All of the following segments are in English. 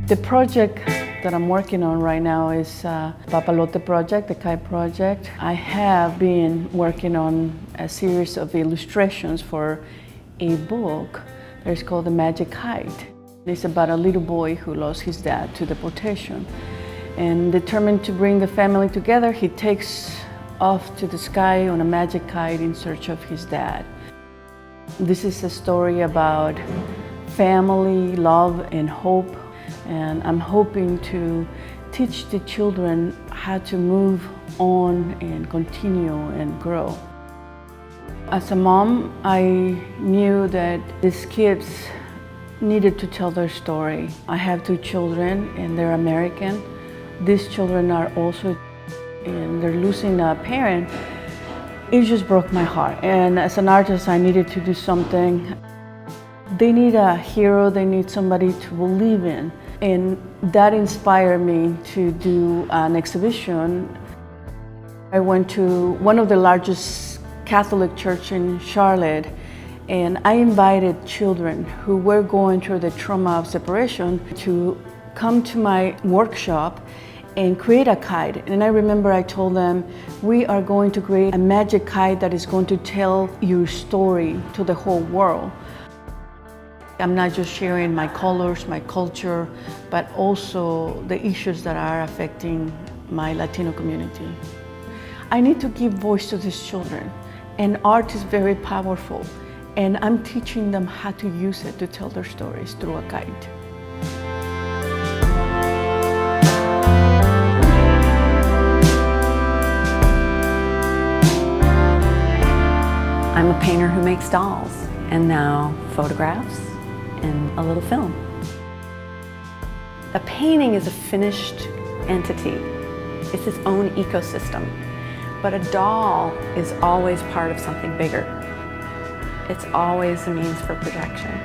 The project that I'm working on right now is Papalote project, the kite project. I have been working on a series of illustrations for a book that is called The Magic Kite. It's about a little boy who lost his dad to deportation. And determined to bring the family together, he takes off to the sky on a magic kite in search of his dad. This is a story about family, love, and hope. And I'm hoping to teach the children how to move on and continue and grow. As a mom, I knew that these kids needed to tell their story. I have 2 children and they're American. These children are also, and they're losing a parent. It just broke my heart. And as an artist, I needed to do something. They need a hero, they need somebody to believe in. And that inspired me to do an exhibition. I went to one of the largest Catholic church in Charlotte, and I invited children who were going through the trauma of separation to come to my workshop and create a kite. And I remember I told them, we are going to create a magic kite that is going to tell your story to the whole world. I'm not just sharing my colors, my culture, but also the issues that are affecting my Latino community. I need to give voice to these children, and art is very powerful, and I'm teaching them how to use it to tell their stories through a kite. I'm a painter who makes dolls, and now photographs and a little film. A painting is a finished entity. It's its own ecosystem. But a doll is always part of something bigger. It's always a means for projection.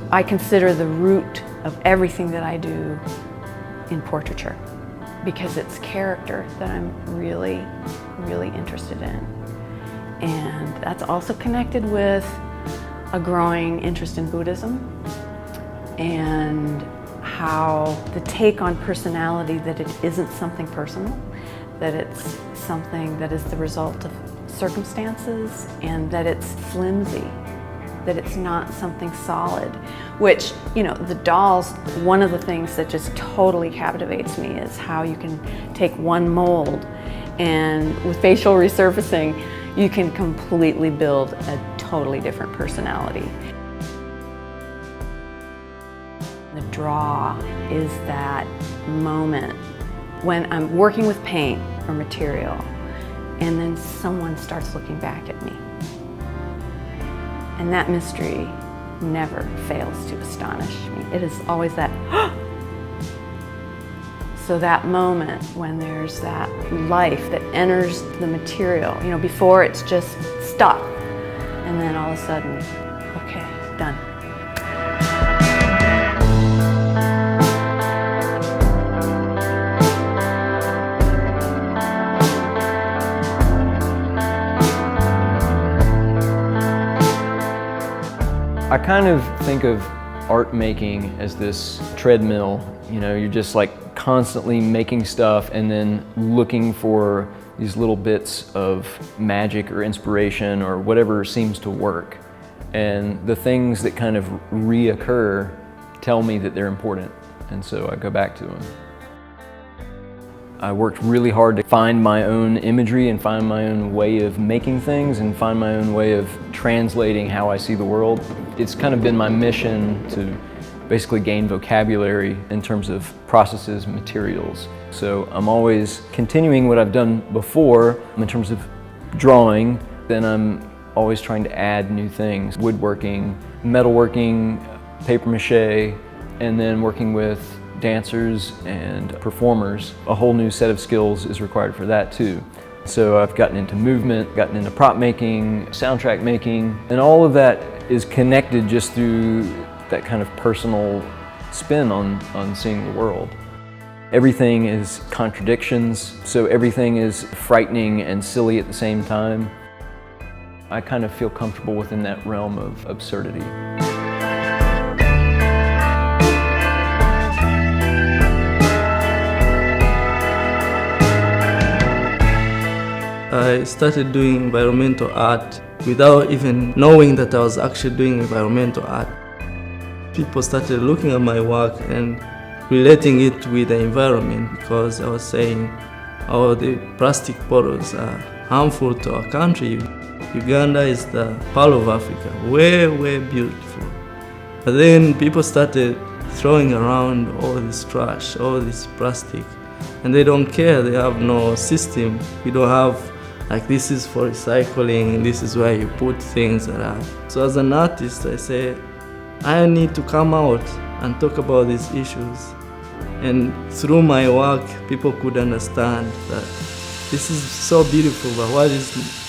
I consider the root of everything that I do in portraiture because it's character that I'm really, really interested in. And that's also connected with a growing interest in Buddhism and how the take on personality, that it isn't something personal, that it's something that is the result of circumstances, and that it's flimsy, that it's not something solid. Which, you know, the dolls, one of the things that just totally captivates me is how you can take one mold and with facial resurfacing, you can completely build a totally different personality. The draw is that moment when I'm working with paint or material and then someone starts looking back at me. And that mystery never fails to astonish me. It is always that, so that moment when there's that life that enters the material, you know, before it's just stuck, and then all of a sudden, okay, done. I kind of think of art making as this treadmill. You know, you're just like constantly making stuff and then looking for these little bits of magic or inspiration or whatever seems to work. And the things that kind of reoccur tell me that they're important, and so I go back to them. I worked really hard to find my own imagery and find my own way of making things and find my own way of translating how I see the world. It's kind of been my mission to basically gain vocabulary in terms of processes and materials. So I'm always continuing what I've done before in terms of drawing, then I'm always trying to add new things. Woodworking, metalworking, paper mache, and then working with dancers and performers. A whole new set of skills is required for that too. So I've gotten into movement, gotten into prop making, soundtrack making, and all of that is connected just through that kind of personal spin on seeing the world. Everything is contradictions, so everything is frightening and silly at the same time. I kind of feel comfortable within that realm of absurdity. I started doing environmental art without even knowing that I was actually doing environmental art. People started looking at my work and relating it with the environment, because I was saying, oh, the plastic bottles are harmful to our country. Uganda is the Pearl of Africa, way, way beautiful. But then people started throwing around all this trash, all this plastic, and they don't care. They have no system. We don't have, like, this is for recycling, and this is where you put things that are. So as an artist, I say, I need to come out and talk about these issues. And through my work, people could understand that this is so beautiful, but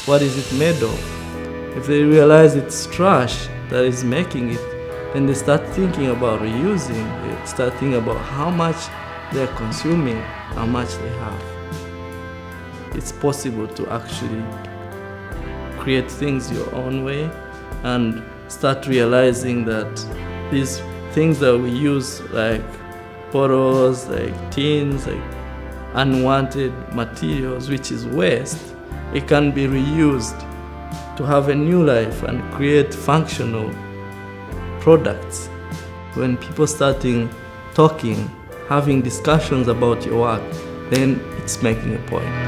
what is it made of? If they realize it's trash that is making it, then they start thinking about reusing. They start thinking about how much they're consuming, how much they have. It's possible to actually create things your own way and start realizing that these things that we use, like bottles, like tins, like unwanted materials, which is waste, it can be reused to have a new life and create functional products. When people talking, having discussions about your work, then it's making a point.